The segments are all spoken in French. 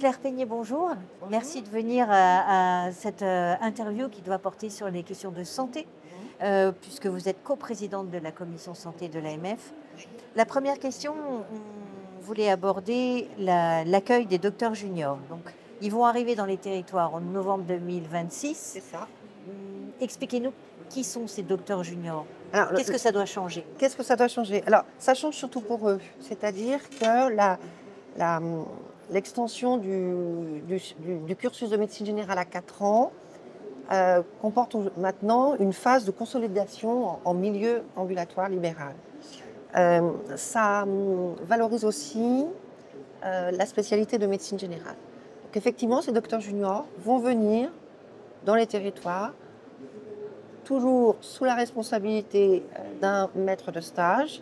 Claire Peigné, bonjour. Merci de venir à cette interview qui doit porter sur les questions de santé, puisque vous êtes coprésidente de la commission santé de l'AMF. La première question, on voulait aborder l'accueil des docteurs juniors. Donc, ils vont arriver dans les territoires en novembre 2026. C'est ça. Expliquez-nous qui sont ces docteurs juniors. Alors, Qu'est-ce que ça doit changer? Qu'est-ce que ça doit changer? Alors, ça change surtout pour eux. C'est-à-dire que l'extension du cursus de médecine générale à 4 ans comporte maintenant une phase de consolidation en milieu ambulatoire libéral. Ça valorise aussi la spécialité de médecine générale. Donc, effectivement, ces docteurs juniors vont venir dans les territoires, toujours sous la responsabilité d'un maître de stage,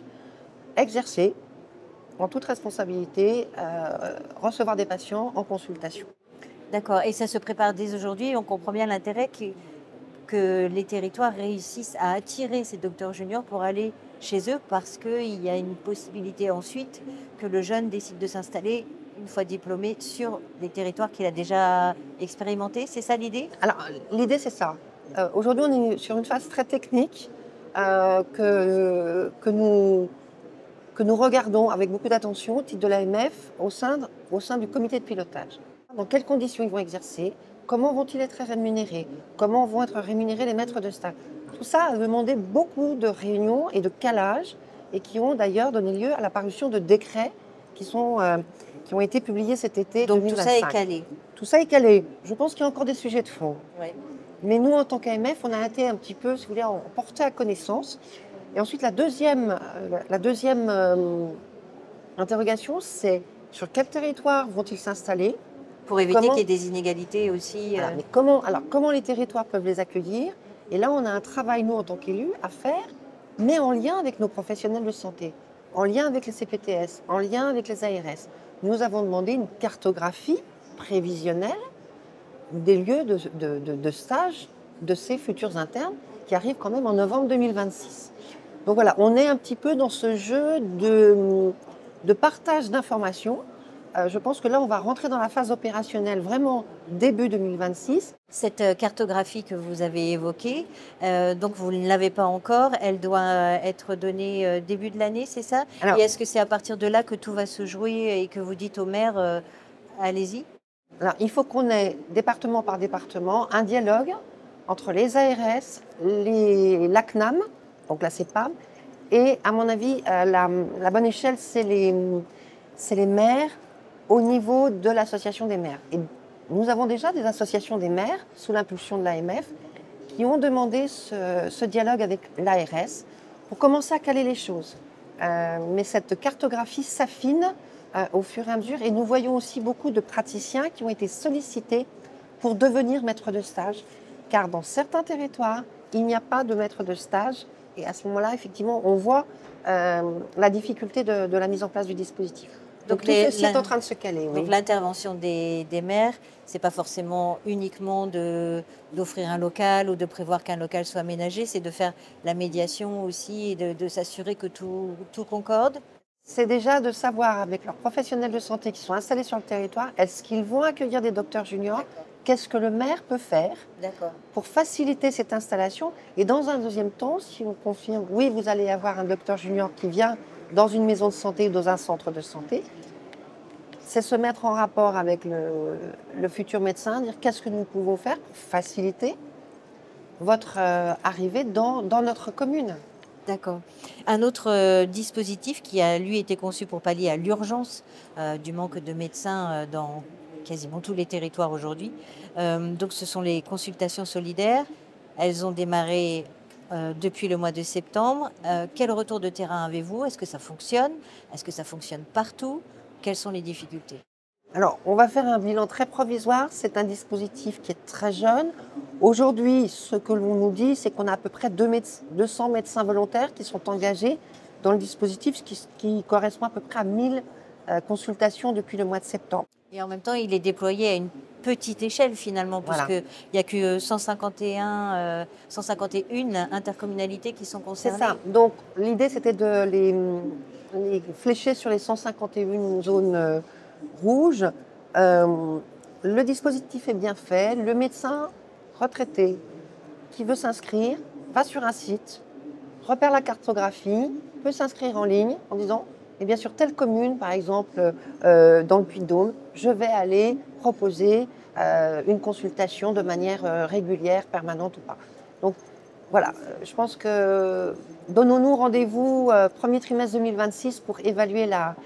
exercer en toute responsabilité, recevoir des patients en consultation. D'accord, et ça se prépare dès aujourd'hui. On comprend bien l'intérêt que les territoires réussissent à attirer ces docteurs juniors pour aller chez eux, parce qu'il y a une possibilité ensuite que le jeune décide de s'installer une fois diplômé sur des territoires qu'il a déjà expérimentés. C'est ça l'idée? Alors, l'idée, c'est ça. Aujourd'hui, on est sur une phase très technique que nous regardons avec beaucoup d'attention au titre de l'AMF au sein du comité de pilotage. Dans quelles conditions ils vont exercer? Comment vont-ils être rémunérés? Comment vont être rémunérés les maîtres de stage? Tout ça a demandé beaucoup de réunions et de calages, et qui ont d'ailleurs donné lieu à la parution de décrets qui ont été publiés cet été. Donc 2025. tout ça est calé. Tout ça est calé. Je pense qu'il y a encore des sujets de fond. Oui. Mais nous, en tant qu'AMF, on a été un petit peu, si vous voulez, porté à connaissance. Et ensuite, la deuxième interrogation, c'est sur quel territoire vont-ils s'installer? Pour éviter qu'il y ait des inégalités aussi. Mais comment les territoires peuvent les accueillir? Et là, on a un travail, nous, en tant qu'élus, à faire, mais en lien avec nos professionnels de santé, en lien avec les CPTS, en lien avec les ARS. Nous avons demandé une cartographie prévisionnelle des lieux de stage de ces futurs internes qui arrivent quand même en novembre 2026. Donc voilà, on est un petit peu dans ce jeu de partage d'informations. Je pense que là, on va rentrer dans la phase opérationnelle vraiment début 2026. Cette cartographie que vous avez évoquée, donc vous ne l'avez pas encore, elle doit être donnée début de l'année, c'est ça? Alors, et est-ce que c'est à partir de là que tout va se jouer et que vous dites au maire, allez-y? Alors, il faut qu'on ait, département par département, un dialogue entre les ARS, la CNAM, donc la CEPAM, et à mon avis, la bonne échelle, c'est les maires au niveau de l'association des maires. Et nous avons déjà des associations des maires, sous l'impulsion de l'AMF, qui ont demandé ce dialogue avec l'ARS pour commencer à caler les choses. Mais cette cartographie s'affine au fur et à mesure. Et nous voyons aussi beaucoup de praticiens qui ont été sollicités pour devenir maîtres de stage, car dans certains territoires, il n'y a pas de maître de stage. Et à ce moment-là, effectivement, on voit la difficulté de la mise en place du dispositif. Donc tout ceci est en train de se caler. Oui. Donc l'intervention des maires, ce n'est pas forcément uniquement d'offrir un local ou de prévoir qu'un local soit aménagé, c'est de faire la médiation aussi et de s'assurer que tout concorde. C'est déjà de savoir avec leurs professionnels de santé qui sont installés sur le territoire, est-ce qu'ils vont accueillir des docteurs juniors? Qu'est-ce que le maire peut faire pour faciliter cette installation? Et dans un deuxième temps, si on confirme, oui, vous allez avoir un docteur junior qui vient dans une maison de santé ou dans un centre de santé, c'est se mettre en rapport avec le futur médecin, dire qu'est-ce que nous pouvons faire pour faciliter votre arrivée dans notre commune. D'accord. Un autre dispositif qui a, lui, été conçu pour pallier à l'urgence du manque de médecins dans quasiment tous les territoires aujourd'hui. Donc, ce sont les consultations solidaires. Elles ont démarré depuis le mois de septembre. Quel retour de terrain avez-vous? Est-ce que ça fonctionne? Est-ce que ça fonctionne partout? Quelles sont les difficultés? Alors, on va faire un bilan très provisoire. C'est un dispositif qui est très jeune. Aujourd'hui, ce que l'on nous dit, c'est qu'on a à peu près 200 médecins volontaires qui sont engagés dans le dispositif, ce qui correspond à peu près à 1000 consultations depuis le mois de septembre. Et en même temps, il est déployé à une petite échelle finalement, puisqu'il n'y a que 151 intercommunalités qui sont concernées. C'est ça. Donc, l'idée, c'était de les flécher sur les 151 zones rouges Le dispositif est bien fait. Le médecin retraité qui veut s'inscrire va sur un site, repère la cartographie, peut s'inscrire en ligne en disant, eh bien sur telle commune, par exemple dans le Puy-de-Dôme, je vais aller proposer une consultation de manière régulière, permanente ou pas. Donc voilà, je pense que donnons-nous rendez-vous premier trimestre 2026 pour évaluer la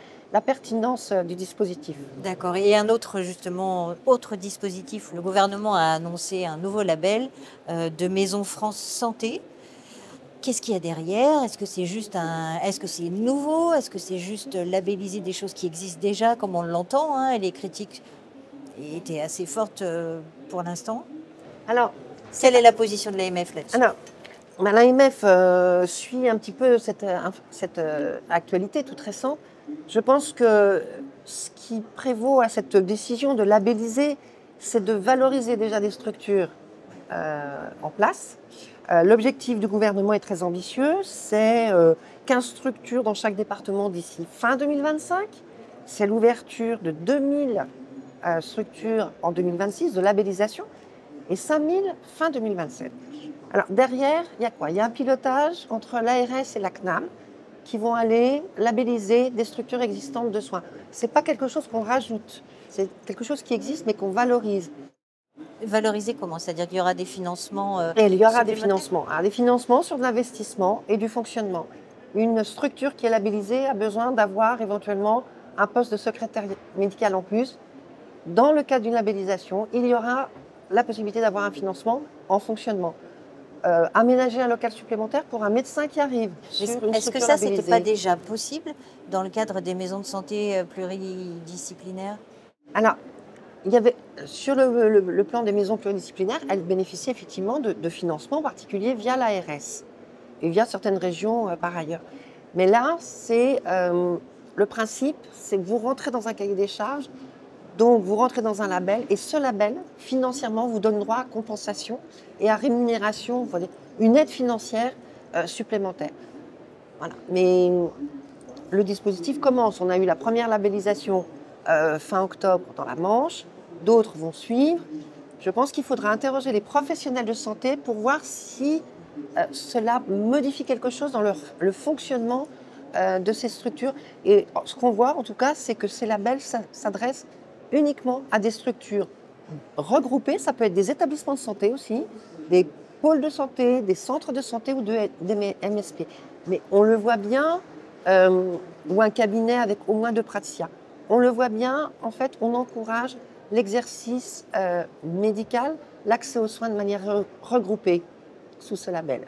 pertinence du dispositif. D'accord. Et un autre, justement, autre dispositif, le gouvernement a annoncé un nouveau label de Maison France Santé. Qu'est-ce qu'il y a derrière? Est-ce que c'est juste est-ce que c'est nouveau? Est-ce que c'est juste labelliser des choses qui existent déjà, comme on l'entend, hein, et les critiques étaient assez fortes pour l'instant. Alors, quelle est la position de l'AMF là-dessus? Alors, l'AMF suit un petit peu cette actualité toute récente. Je pense que ce qui prévaut à cette décision de labelliser, c'est de valoriser déjà des structures en place. L'objectif du gouvernement est très ambitieux, c'est 15 structures dans chaque département d'ici fin 2025. C'est l'ouverture de 2000 structures en 2026 de labellisation et 5000 fin 2027. Alors derrière, il y a quoi? Il y a un pilotage entre l'ARS et la CNAM qui vont aller labelliser des structures existantes de soins. Ce n'est pas quelque chose qu'on rajoute, c'est quelque chose qui existe mais qu'on valorise. Valoriser comment? C'est-à-dire qu'il y aura des financements Et il y aura des financements. Alors, des financements sur de l'investissement et du fonctionnement. Une structure qui est labellisée a besoin d'avoir éventuellement un poste de secrétaire médical en plus. Dans le cadre d'une labellisation, il y aura la possibilité d'avoir un financement en fonctionnement. Aménager un local supplémentaire pour un médecin qui arrive. Est-ce que ça, c'était pas déjà possible dans le cadre des maisons de santé pluridisciplinaires? Alors, il y avait, sur le plan des maisons pluridisciplinaires, elles bénéficiaient effectivement de financements particuliers via l'ARS et via certaines régions par ailleurs. Mais là, c'est le principe, c'est que vous rentrez dans un cahier des charges, donc vous rentrez dans un label, et ce label, financièrement, vous donne droit à compensation et à rémunération, une aide financière supplémentaire. Voilà. Mais le dispositif commence. On a eu la première labellisation fin octobre dans la Manche, d'autres vont suivre. Je pense qu'il faudra interroger les professionnels de santé pour voir si cela modifie quelque chose dans le fonctionnement de ces structures. Et ce qu'on voit, en tout cas, c'est que ces labels s'adressent uniquement à des structures regroupées. Ça peut être des établissements de santé aussi, des pôles de santé, des centres de santé ou des MSP. Mais on le voit bien, ou un cabinet avec au moins 2 praticiens. On le voit bien, en fait, on encourage l'exercice médical, l'accès aux soins de manière regroupée sous ce label.